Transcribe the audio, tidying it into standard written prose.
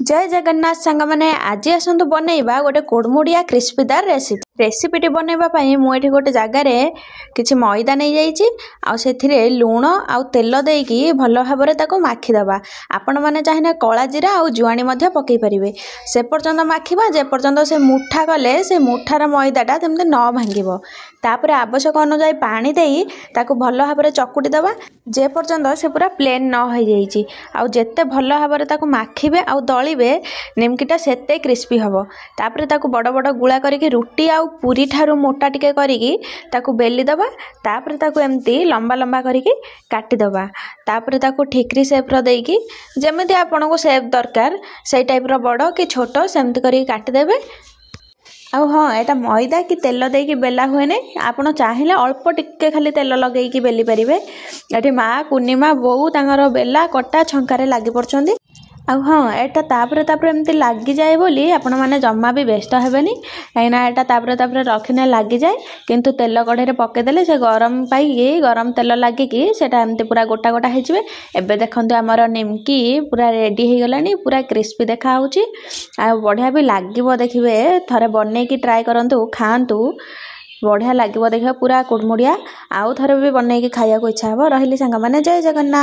जय जगन्नाथ सांग मैंने आज आसतु बनइबा गोटे कुड़मुड़िया क्रिस्पीदार रेसिपीटी बनवाई मुझे गोटे जगार किसी मैदा नहीं जाइए लुण आउ तेल देकी भल भाव में माखीदबा आपण मैंने चाहिए कला जीरा आउ जुआणी पकई पारे से पर्यंत माखिबा जे पर्यंत से मुठा कले से मुठार मैदाटा तमते न भांगिबो तापर आवश्यक अनुसार पानी देई ताको भल भाव में चकुटी दबा जे पर्यंत से पूरा प्लेन न हो जाइए आउ जेते भल भाव में ताको माखिबे आउ दलिबे निमकीटा सेते क्रिस्पी हम तापर ताको बड़ बड़ गुला करके रुटी आउ पूरी ठारू मोटा टिके करिकी ताको बेली दबा तापर ताको एमती लंबा लंबा करके काटिदबा तापर ताको ठिकरी शेप रो देकी जेमती आपनको शेप दरकार से टाइप रो बड़ कि छोट सेमती करके काटिदेबे। आउ हाँ एटा मैदा कि तेल देकी बेला हुए नहीं आपड़ चाहिए अल्प टिके खाली तेल लगे बेली पारे ये माँ कुनिमा बोऊ तांगर बेला कटा छंकार लगी पड़छंती। आउ हाँ एटा तापर एमती लगी जाए बोली आपण मैंने जमा भी व्यस्त हेबेनी कहीं एटा तापर रखने लगी जाए किंतु तेल कढ़े पकईदेले से गरम पाई गरम तेल लगिकी सेटा एमती पूरा गोटा गोटा होइजिबे। एबे देखंतु आमर निमकी पूरा रेडी हो गलानी पूरा क्रिस्पी देखा होची आ बढ़िया भी लागिबो देखिबे थरे बनेकी ट्राई करंतु खांतु बढ़िया लागिबो देखिबा पूरा कुड़मुड़िया आउ थरे भी बनेकी खाइया को इच्छा हबो। रहिली सांग माने जय जगन्नाथ।